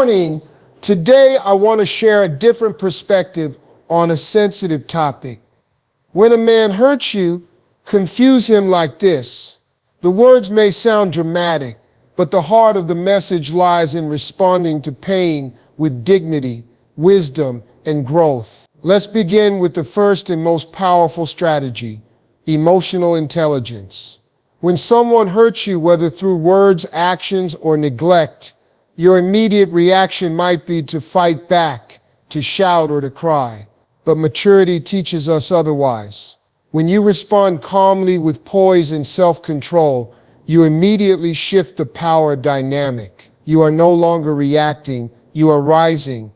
morning. Today I want to share a different perspective on a sensitive topic. When a man hurts you, confuse him like this. The words may sound dramatic, but the heart of the message lies in responding to pain with dignity, wisdom, and growth. Let's begin with the first and most powerful strategy, emotional intelligence. When someone hurts you, whether through words, actions, or neglect, your immediate reaction might be to fight back, to shout, or to cry. But maturity teaches us otherwise. When you respond calmly with poise and self-control, you immediately shift the power dynamic. You are no longer reacting, you are rising.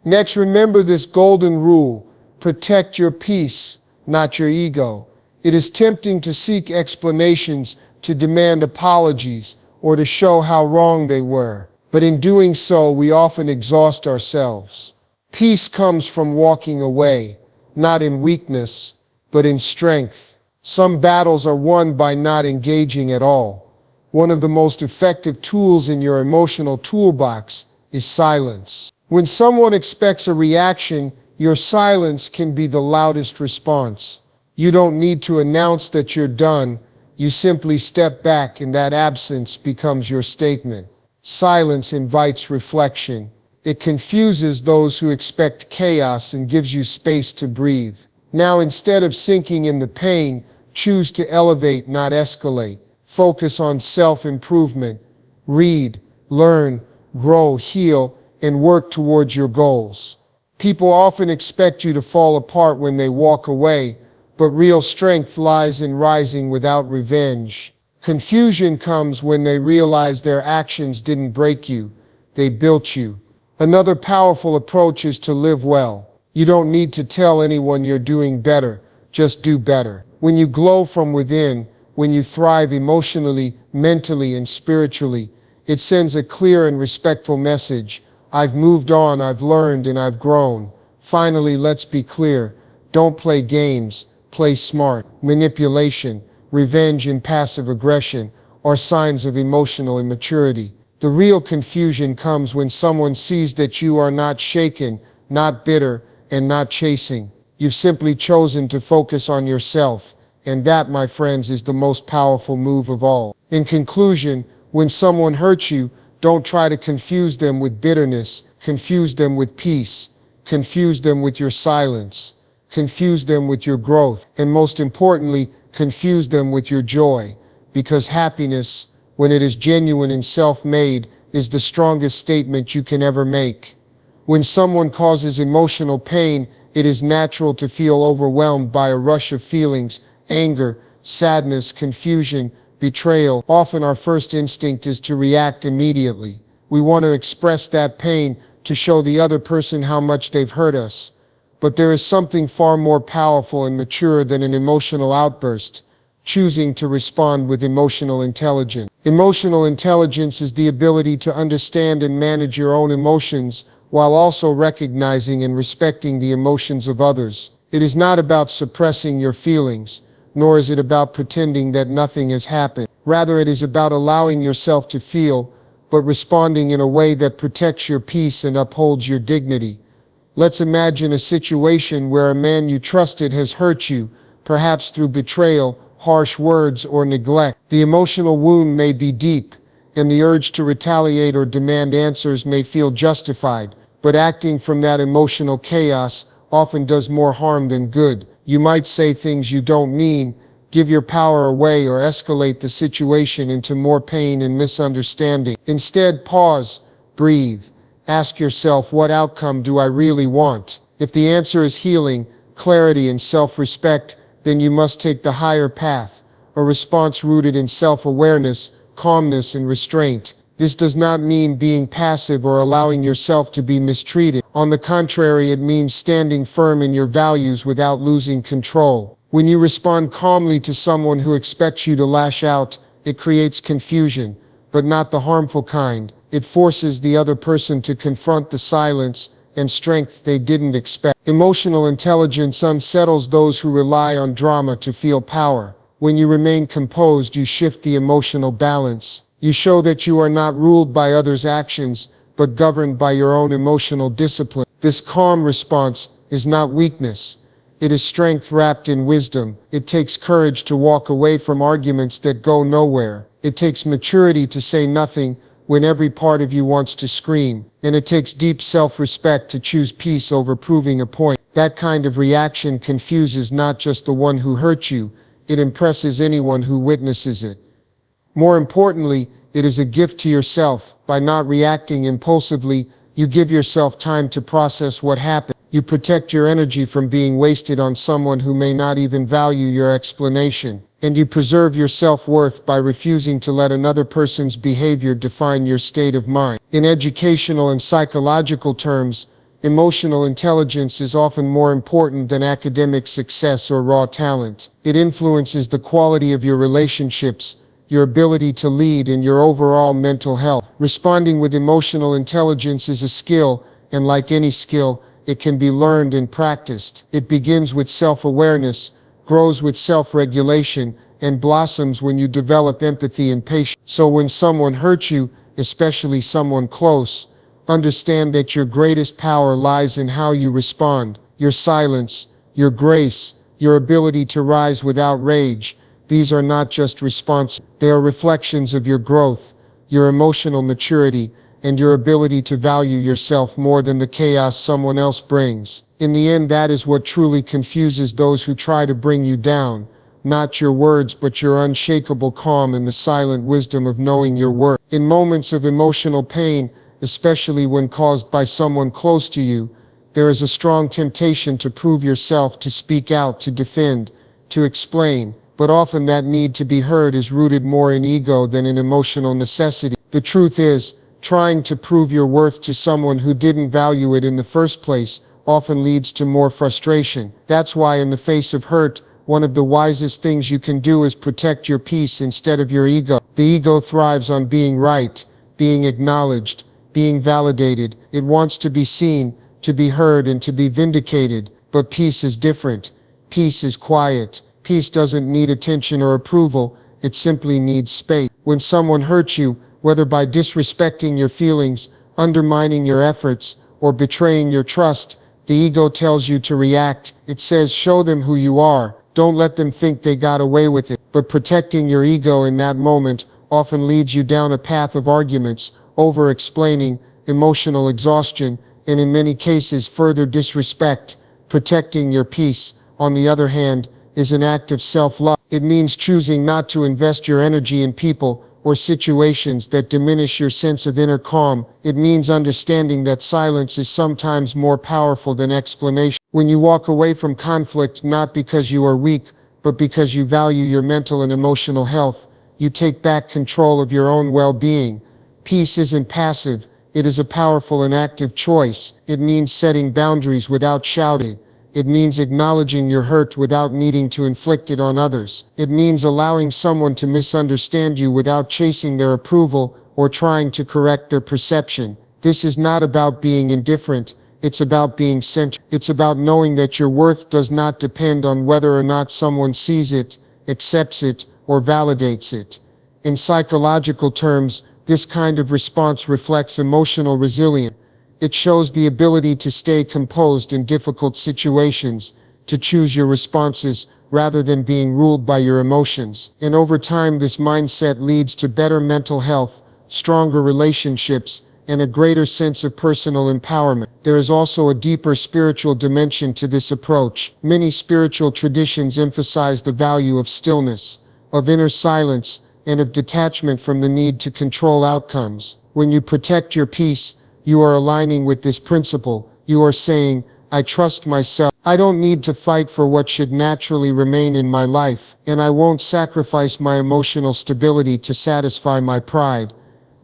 Next, remember this golden rule: protect your peace, not your ego. It is tempting to seek explanations, to demand apologies, or to show how wrong they were. But in doing so, we often exhaust ourselves. Peace comes from walking away, not in weakness, but in strength. Some battles are won by not engaging at all. One of the most effective tools in your emotional toolbox is silence. When someone expects a reaction, your silence can be the loudest response. You don't need to announce that you're done. You simply step back, and that absence becomes your statement. Silence invites reflection. It confuses those who expect chaos and gives you space to breathe. Now, instead of sinking in the pain, choose to elevate, not escalate. Focus on self-improvement. Read, learn, grow, heal, and work towards your goals. People often expect you to fall apart when they walk away, but real strength lies in rising without revenge. Confusion comes when they realize their actions didn't break you, they built you. Another powerful approach is to live well. You don't need to tell anyone you're doing better, just do better. When you glow from within, when you thrive emotionally, mentally, and spiritually, it sends a clear and respectful message. I've moved on, I've learned, and I've grown. Finally, let's be clear. Don't play games. Play smart. Manipulation, revenge, and passive aggression are signs of emotional immaturity. The real confusion comes when someone sees that you are not shaken, not bitter, and not chasing. You've simply chosen to focus on yourself, and that, my friends, is the most powerful move of all. In conclusion, when someone hurts you, don't try to confuse them with bitterness. Confuse them with peace. Confuse them with your silence. Confuse them with your growth, and most importantly, confuse them with your joy, because happiness, when it is genuine and self-made, is the strongest statement you can ever make. When someone causes emotional pain, it is natural to feel overwhelmed by a rush of feelings: anger, sadness, confusion, betrayal. Often our first instinct is to react immediately. We want to express that pain, to show the other person how much they've hurt us. But there is something far more powerful and mature than an emotional outburst: choosing to respond with emotional intelligence. Emotional intelligence is the ability to understand and manage your own emotions while also recognizing and respecting the emotions of others. It is not about suppressing your feelings, nor is it about pretending that nothing has happened. Rather, it is about allowing yourself to feel, but responding in a way that protects your peace and upholds your dignity. Let's imagine a situation where a man you trusted has hurt you, perhaps through betrayal, harsh words, or neglect. The emotional wound may be deep, and the urge to retaliate or demand answers may feel justified, but acting from that emotional chaos often does more harm than good. You might say things you don't mean, give your power away, or escalate the situation into more pain and misunderstanding. Instead, pause, breathe. Ask yourself, what outcome do I really want? If the answer is healing, clarity, and self-respect, then you must take the higher path, a response rooted in self-awareness, calmness, and restraint. This does not mean being passive or allowing yourself to be mistreated. On the contrary, it means standing firm in your values without losing control. When you respond calmly to someone who expects you to lash out, it creates confusion, but not the harmful kind. It forces the other person to confront the silence and strength they didn't expect. Emotional intelligence unsettles those who rely on drama to feel power. When you remain composed, you shift the emotional balance. You show that you are not ruled by others' actions, but governed by your own emotional discipline. This calm response is not weakness. It is strength wrapped in wisdom. It takes courage to walk away from arguments that go nowhere. It takes maturity to say nothing when every part of you wants to scream. And it takes deep self-respect to choose peace over proving a point. That kind of reaction confuses not just the one who hurt you, it impresses anyone who witnesses it. More importantly, it is a gift to yourself. By not reacting impulsively, you give yourself time to process what happened. You protect your energy from being wasted on someone who may not even value your explanation. And you preserve your self-worth by refusing to let another person's behavior define your state of mind. In educational and psychological terms, emotional intelligence is often more important than academic success or raw talent. It influences the quality of your relationships, your ability to lead, and your overall mental health. Responding with emotional intelligence is a skill, and like any skill, it can be learned and practiced. It begins with self-awareness, grows with self-regulation, and blossoms when you develop empathy and patience. So when someone hurts you, especially someone close, understand that your greatest power lies in how you respond. Your silence, your grace, your ability to rise without rage. These are not just responses. They are reflections of your growth, your emotional maturity, and your ability to value yourself more than the chaos someone else brings. In the end, that is what truly confuses those who try to bring you down. Not your words, but your unshakable calm and the silent wisdom of knowing your worth. In moments of emotional pain, especially when caused by someone close to you, there is a strong temptation to prove yourself, to speak out, to defend, to explain. But often that need to be heard is rooted more in ego than in emotional necessity. The truth is, trying to prove your worth to someone who didn't value it in the first place often leads to more frustration. That's why in the face of hurt, one of the wisest things you can do is protect your peace instead of your ego. The ego thrives on being right, being acknowledged, being validated. It wants to be seen, to be heard, and to be vindicated. But peace is different. Peace is quiet. Peace doesn't need attention or approval. It simply needs space. When someone hurts you, whether by disrespecting your feelings, undermining your efforts, or betraying your trust, the ego tells you to react. It says, show them who you are. Don't let them think they got away with it. But protecting your ego in that moment often leads you down a path of arguments, over-explaining, emotional exhaustion, and in many cases further disrespect. Protecting your peace, on the other hand, is an act of self-love. It means choosing not to invest your energy in people or situations that diminish your sense of inner calm. It means understanding that silence is sometimes more powerful than explanation. When you walk away from conflict not because you are weak, but because you value your mental and emotional health, you take back control of your own well-being. Peace isn't passive, it is a powerful and active choice. It means setting boundaries without shouting. It means acknowledging your hurt without needing to inflict it on others. It means allowing someone to misunderstand you without chasing their approval or trying to correct their perception. This is not about being indifferent, it's about being centered. It's about knowing that your worth does not depend on whether or not someone sees it, accepts it, or validates it. In psychological terms, this kind of response reflects emotional resilience. It shows the ability to stay composed in difficult situations, to choose your responses rather than being ruled by your emotions. And over time, this mindset leads to better mental health, stronger relationships, and a greater sense of personal empowerment. There is also a deeper spiritual dimension to this approach. Many spiritual traditions emphasize the value of stillness, of inner silence, and of detachment from the need to control outcomes. When you protect your peace, you are aligning with this principle. You are saying, I trust myself. I don't need to fight for what should naturally remain in my life, and I won't sacrifice my emotional stability to satisfy my pride.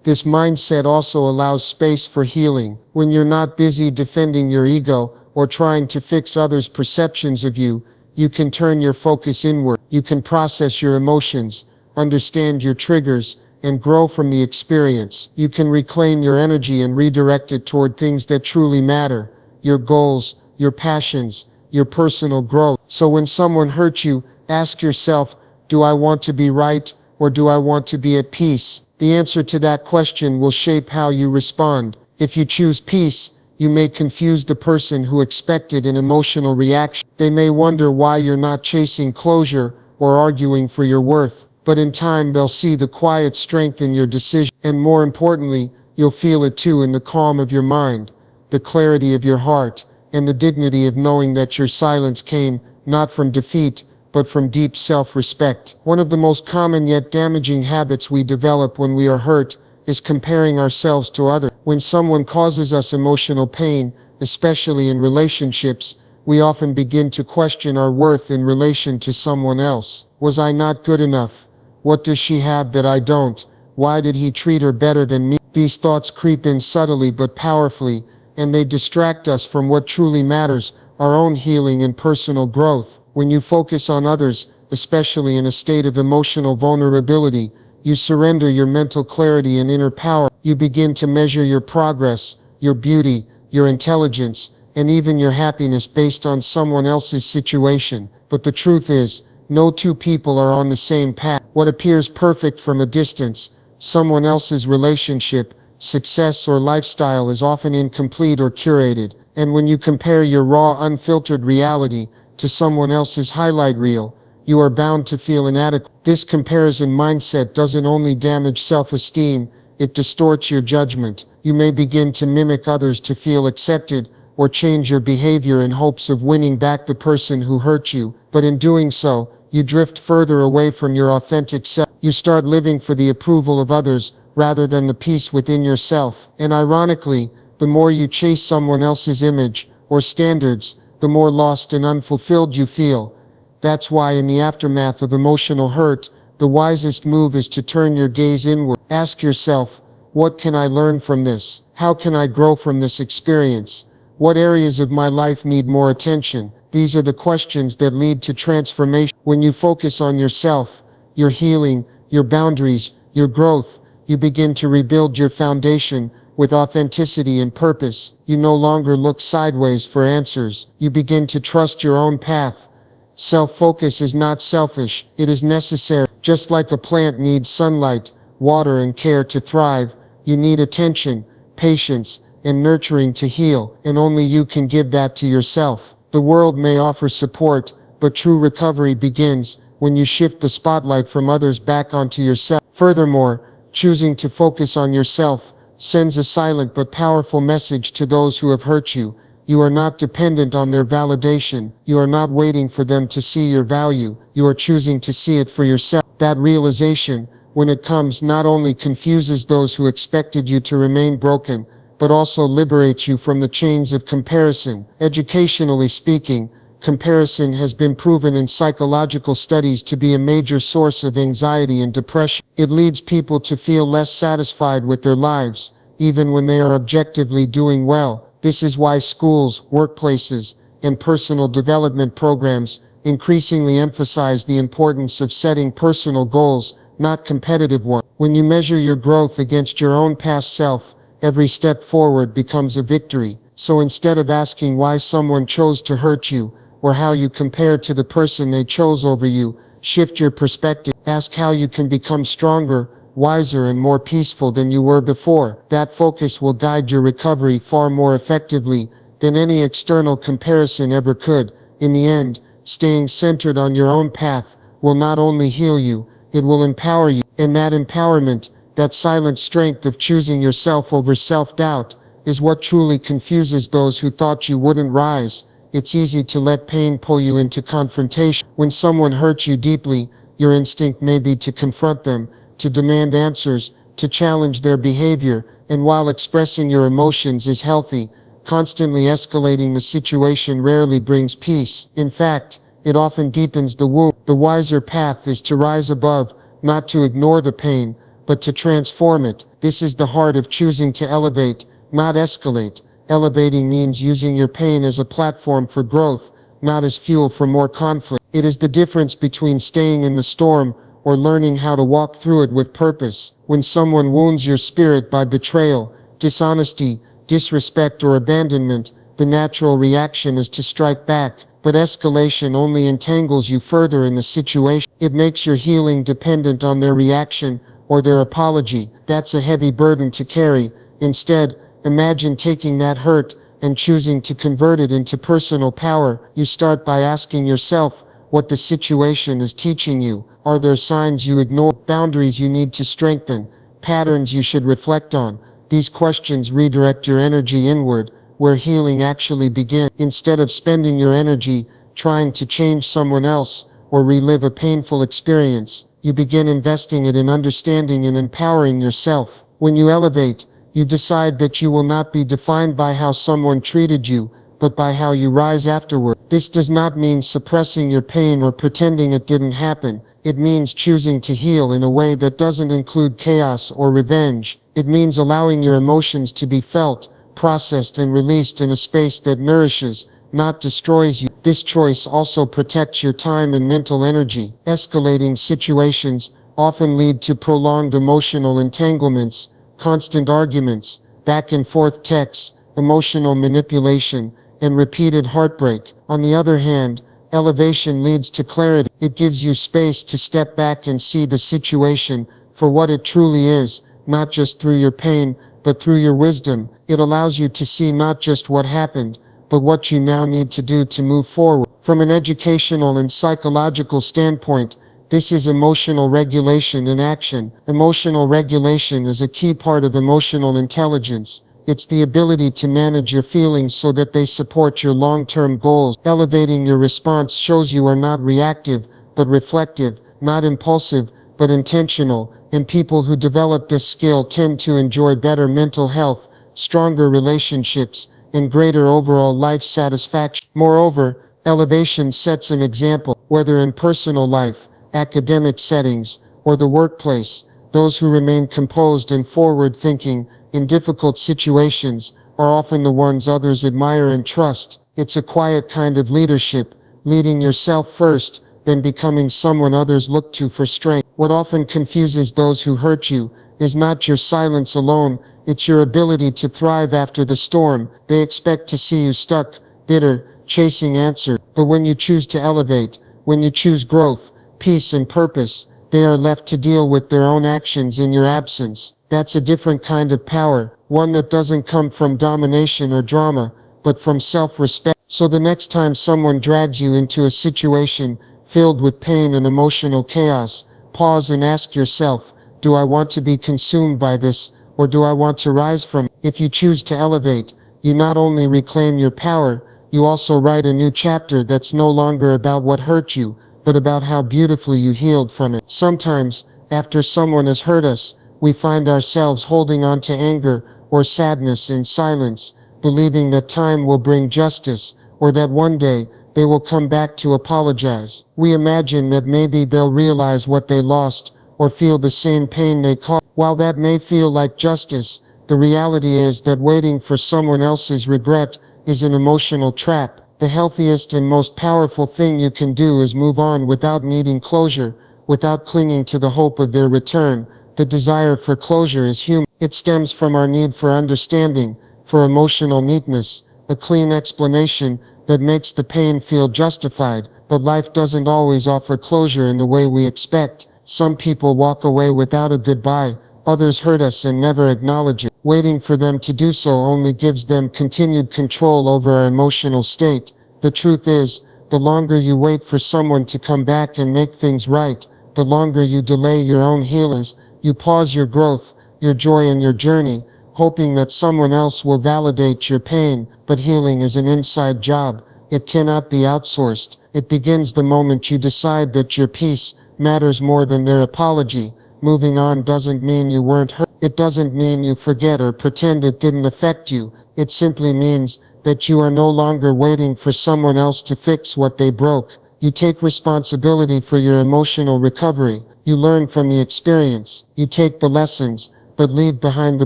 This mindset also allows space for healing. When you're not busy defending your ego or trying to fix others' perceptions of you, you can turn your focus inward. You can process your emotions, understand your triggers, and grow from the experience. You can reclaim your energy and redirect it toward things that truly matter, your goals, your passions, your personal growth. So when someone hurts you, ask yourself, do I want to be right, or do I want to be at peace? The answer to that question will shape how you respond. If you choose peace, you may confuse the person who expected an emotional reaction. They may wonder why you're not chasing closure or arguing for your worth, but in time they'll see the quiet strength in your decision. And more importantly, you'll feel it too in the calm of your mind, the clarity of your heart, and the dignity of knowing that your silence came not from defeat, but from deep self-respect. One of the most common yet damaging habits we develop when we are hurt is comparing ourselves to others. When someone causes us emotional pain, especially in relationships, we often begin to question our worth in relation to someone else. Was I not good enough? What does she have that I don't? Why did he treat her better than me? These thoughts creep in subtly but powerfully, and they distract us from what truly matters, our own healing and personal growth. When you focus on others, especially in a state of emotional vulnerability, you surrender your mental clarity and inner power. You begin to measure your progress, your beauty, your intelligence, and even your happiness based on someone else's situation. But the truth is, no two people are on the same path. What appears perfect from a distance, someone else's relationship, success, or lifestyle is often incomplete or curated. And when you compare your raw, unfiltered reality to someone else's highlight reel, you are bound to feel inadequate. This comparison mindset doesn't only damage self-esteem, it distorts your judgment. You may begin to mimic others to feel accepted, or change your behavior in hopes of winning back the person who hurt you. But in doing so, you drift further away from your authentic self. You start living for the approval of others rather than the peace within yourself. And ironically, the more you chase someone else's image or standards, the more lost and unfulfilled you feel. That's why in the aftermath of emotional hurt, the wisest move is to turn your gaze inward. Ask yourself, what can I learn from this? How can I grow from this experience? What areas of my life need more attention? These are the questions that lead to transformation. When you focus on yourself, your healing, your boundaries, your growth, you begin to rebuild your foundation with authenticity and purpose. You no longer look sideways for answers. You begin to trust your own path. Self-focus is not selfish, it is necessary. Just like a plant needs sunlight, water, and care to thrive, you need attention, patience, and nurturing to heal, and only you can give that to yourself. The world may offer support, but true recovery begins when you shift the spotlight from others back onto yourself. Furthermore, choosing to focus on yourself sends a silent but powerful message to those who have hurt you. You are not dependent on their validation. You are not waiting for them to see your value. You are choosing to see it for yourself. That realization, when it comes, not only confuses those who expected you to remain broken, but also liberates you from the chains of comparison. Educationally speaking, comparison has been proven in psychological studies to be a major source of anxiety and depression. It leads people to feel less satisfied with their lives, even when they are objectively doing well. This is why schools, workplaces, and personal development programs increasingly emphasize the importance of setting personal goals, not competitive ones. When you measure your growth against your own past self, every step forward becomes a victory. So instead of asking why someone chose to hurt you, or how you compare to the person they chose over you, shift your perspective. Ask how you can become stronger, wiser, and more peaceful than you were before. That focus will guide your recovery far more effectively than any external comparison ever could. In the end, staying centered on your own path will not only heal you, it will empower you. And that empowerment, that silent strength of choosing yourself over self-doubt, is what truly confuses those who thought you wouldn't rise. It's easy to let pain pull you into confrontation. When someone hurts you deeply, your instinct may be to confront them, to demand answers, to challenge their behavior, and while expressing your emotions is healthy, constantly escalating the situation rarely brings peace. In fact, it often deepens the wound. The wiser path is to rise above, not to ignore the pain, but to transform it. This is the heart of choosing to elevate, not escalate. Elevating means using your pain as a platform for growth, not as fuel for more conflict. It is the difference between staying in the storm or learning how to walk through it with purpose. When someone wounds your spirit by betrayal, dishonesty, disrespect, or abandonment, the natural reaction is to strike back, but escalation only entangles you further in the situation. It makes your healing dependent on their reaction or their apology. That's a heavy burden to carry. Instead, Imagine taking that hurt and choosing to convert it into personal power. You start by asking yourself what the situation is teaching you. Are there signs you ignore, boundaries you need to strengthen, patterns you should reflect on? These questions redirect your energy inward, where healing actually begins. Instead of spending your energy trying to change someone else or relive a painful experience, you begin investing it in understanding and empowering yourself. When you elevate, you decide that you will not be defined by how someone treated you, but by how you rise afterward. This does not mean suppressing your pain or pretending it didn't happen. It means choosing to heal in a way that doesn't include chaos or revenge. It means allowing your emotions to be felt, processed, and released in a space that nourishes, not destroys you. This choice also protects your time and mental energy. Escalating situations often lead to prolonged emotional entanglements, constant arguments, back and forth texts, emotional manipulation, and repeated heartbreak. On the other hand, elevation leads to clarity. It gives you space to step back and see the situation for what it truly is, not just through your pain, but through your wisdom. It allows you to see not just what happened, but what you now need to do to move forward. From an educational and psychological standpoint, this is emotional regulation in action. Emotional regulation is a key part of emotional intelligence. It's the ability to manage your feelings so that they support your long-term goals. Elevating your response shows you are not reactive, but reflective, not impulsive, but intentional. And people who develop this skill tend to enjoy better mental health, stronger relationships, and greater overall life satisfaction. Moreover, elevation sets an example, whether in personal life, academic settings, or the workplace. Those who remain composed and forward-thinking in difficult situations are often the ones others admire and trust. It's a quiet kind of leadership, leading yourself first, then becoming someone others look to for strength. What often confuses those who hurt you is not your silence alone, it's your ability to thrive after the storm. They expect to see you stuck, bitter, chasing answers. But when you choose to elevate, when you choose growth, peace, and purpose, they are left to deal with their own actions in your absence. That's a different kind of power, one that doesn't come from domination or drama, but from self-respect. So the next time someone drags you into a situation filled with pain and emotional chaos, pause and ask yourself, do I want to be consumed by this, or do I want to rise from it? If you choose to elevate, you not only reclaim your power, you also write a new chapter that's no longer about what hurt you, but about how beautifully you healed from it. Sometimes, after someone has hurt us, we find ourselves holding on to anger or sadness in silence, believing that time will bring justice, or that one day they will come back to apologize. We imagine that maybe they'll realize what they lost, or feel the same pain they caused. While that may feel like justice, the reality is that waiting for someone else's regret is an emotional trap. The healthiest and most powerful thing you can do is move on without needing closure, without clinging to the hope of their return. The desire for closure is human. It stems from our need for understanding, for emotional neatness, a clean explanation that makes the pain feel justified. But life doesn't always offer closure in the way we expect. Some people walk away without a goodbye, others hurt us and never acknowledge it. Waiting for them to do so only gives them continued control over our emotional state. The truth is, the longer you wait for someone to come back and make things right, the longer you delay your own healings. You pause your growth, your joy, and your journey, hoping that someone else will validate your pain. But healing is an inside job. It cannot be outsourced. It begins the moment you decide that your peace matters more than their apology. Moving on doesn't mean you weren't hurt. It doesn't mean you forget or pretend it didn't affect you. It simply means that you are no longer waiting for someone else to fix what they broke. You take responsibility for your emotional recovery. You learn from the experience. You take the lessons, but leave behind the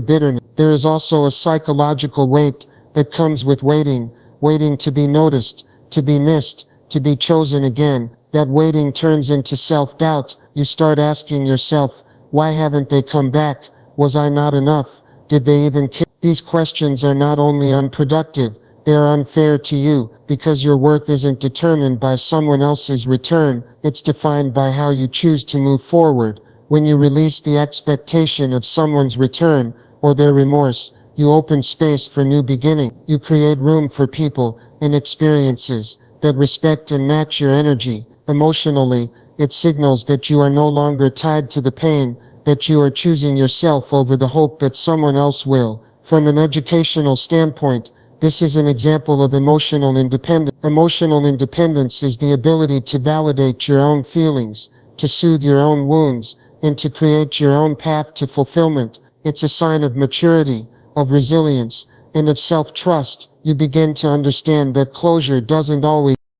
bitterness. There is also a psychological weight that comes with waiting, waiting to be noticed, to be missed, to be chosen again. That waiting turns into self-doubt. You start asking yourself, why haven't they come back? Was I not enough? Did they even care? These questions are not only unproductive, they are unfair to you, because your worth isn't determined by someone else's return, it's defined by how you choose to move forward. When you release the expectation of someone's return, or their remorse, You open space for new beginning. You create room for people and experiences that respect and match your energy. Emotionally, it signals that you are no longer tied to the pain, that you are choosing yourself over the hope that someone else will. From an educational standpoint, this is an example of emotional independence. Emotional independence is the ability to validate your own feelings, to soothe your own wounds, and to create your own path to fulfillment. It's a sign of maturity, of resilience, and of self-trust. You begin to understand that closure doesn't always